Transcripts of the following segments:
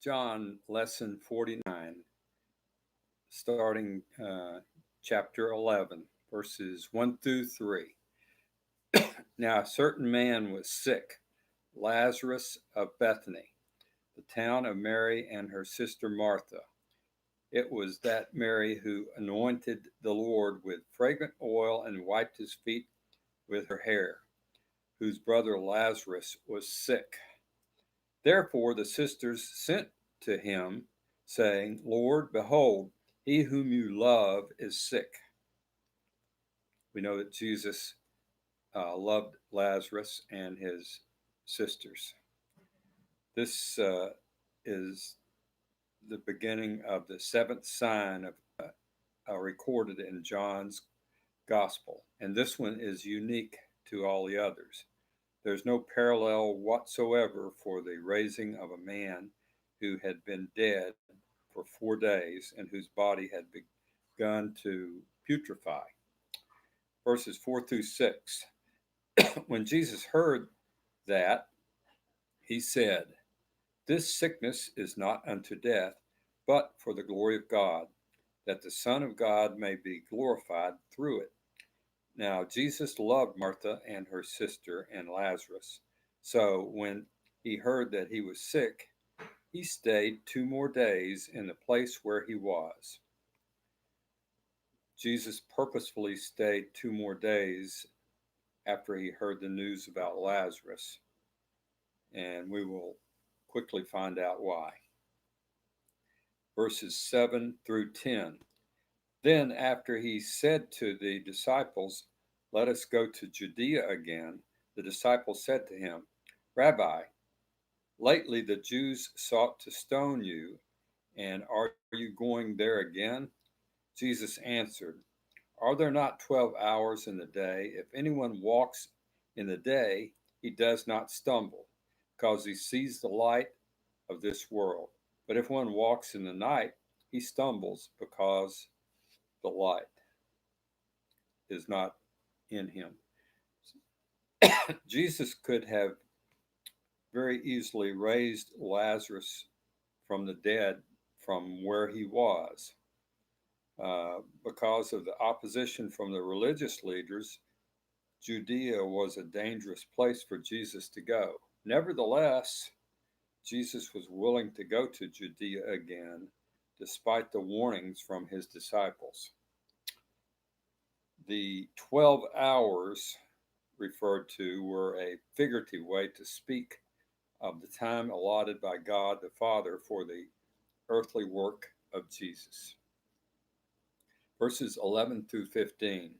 John, lesson 49, starting chapter 11, verses 1 through 3. Now, a certain man was sick, Lazarus of Bethany, the town of Mary and her sister Martha. It was that Mary who anointed the Lord with fragrant oil and wiped his feet with her hair, whose brother Lazarus was sick. Therefore the sisters sent to him, saying, Lord, behold, he whom you love is sick. We know that Jesus loved Lazarus and his sisters. This is the beginning of the seventh sign recorded in John's gospel, and this one is unique to all the others. There's no parallel whatsoever for the raising of a man who had been dead for 4 days and whose body had begun to putrefy. Verses 4 through 6. When Jesus heard that, he said, This sickness is not unto death, but for the glory of God, that the Son of God may be glorified through it. Now, Jesus loved Martha and her sister and Lazarus. So when he heard that he was sick, he stayed 2 more days in the place where he was. Jesus purposefully stayed 2 more days after he heard the news about Lazarus, and we will quickly find out why. Verses 7 through 10. Then, after he said to the disciples, Let us go to Judea again, the disciples said to him, Rabbi, lately the Jews sought to stone you, and are you going there again? Jesus answered, Are there not 12 hours in the day? If anyone walks in the day, he does not stumble, because he sees the light of this world. But if one walks in the night, he stumbles because the light is not in him. Jesus could have very easily raised Lazarus from the dead from where he was. Because of the opposition from the religious leaders, Judea was a dangerous place for Jesus to go. Nevertheless, Jesus was willing to go to Judea again, despite the warnings from his disciples. The 12 hours referred to were a figurative way to speak of the time allotted by God the Father for the earthly work of Jesus. Verses 11 through 15.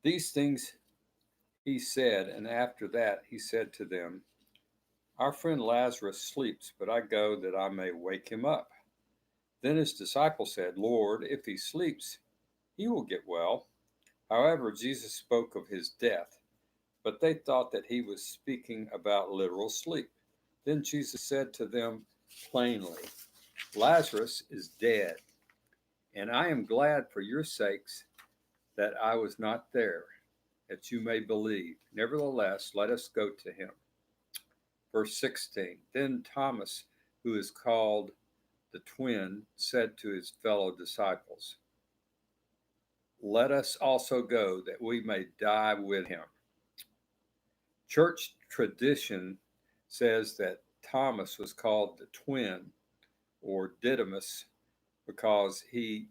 These things he said, and after that he said to them, Our friend Lazarus sleeps, but I go that I may wake him up. Then his disciples said, Lord, if he sleeps, he will get well. However, Jesus spoke of his death, but they thought that he was speaking about literal sleep. Then Jesus said to them plainly, Lazarus is dead, and I am glad for your sakes that I was not there, that you may believe. Nevertheless, let us go to him. Verse 16. Then Thomas, who is called the twin, said to his fellow disciples, Let us also go, that we may die with him. Church tradition says that Thomas was called the twin or Didymus because he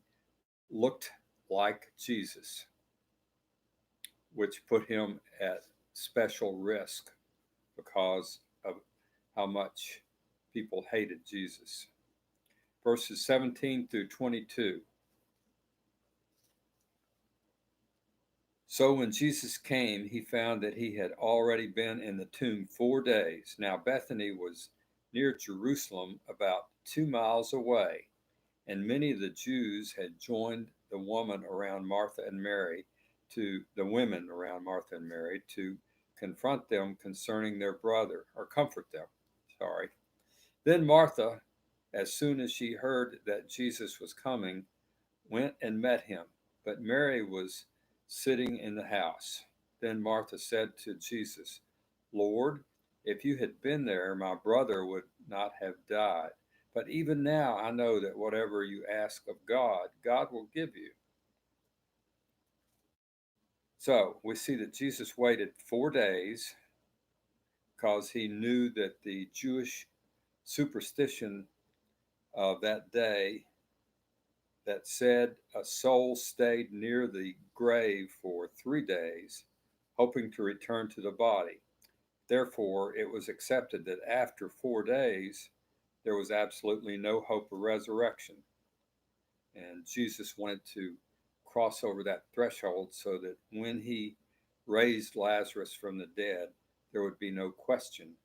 looked like Jesus, which put him at special risk because of how much people hated Jesus. Verses 17 through 22. So when Jesus came, he found that he had already been in the tomb 4 days. Now Bethany was near Jerusalem, about 2 miles away, and many of the Jews had joined the women around Martha and Mary to confront them concerning their brother, or comfort them. Sorry. Then Martha, as soon as she heard that Jesus was coming, went and met him, but Mary was sitting in the house. Then Martha said to Jesus, Lord, if you had been there, my brother would not have died. But even now, I know that whatever you ask of God, God will give you. So we see that Jesus waited 4 days because he knew that the Jewish superstition of that day that said a soul stayed near the grave for 3 days, hoping to return to the body. Therefore, it was accepted that after 4 days, there was absolutely no hope of resurrection. And Jesus wanted to cross over that threshold so that when he raised Lazarus from the dead, there would be no question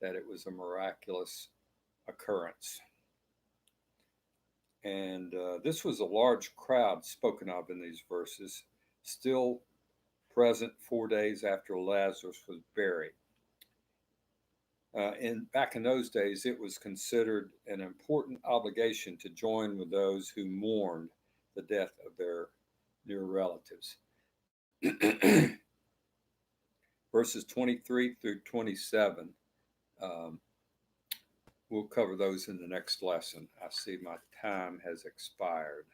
that it was a miraculous occurrence. And this was a large crowd spoken of in these verses, still present 4 days after Lazarus was buried. And back in those days, it was considered an important obligation to join with those who mourned the death of their near relatives. Verses 23 through 27, um, we'll cover those in the next lesson. I see my time has expired.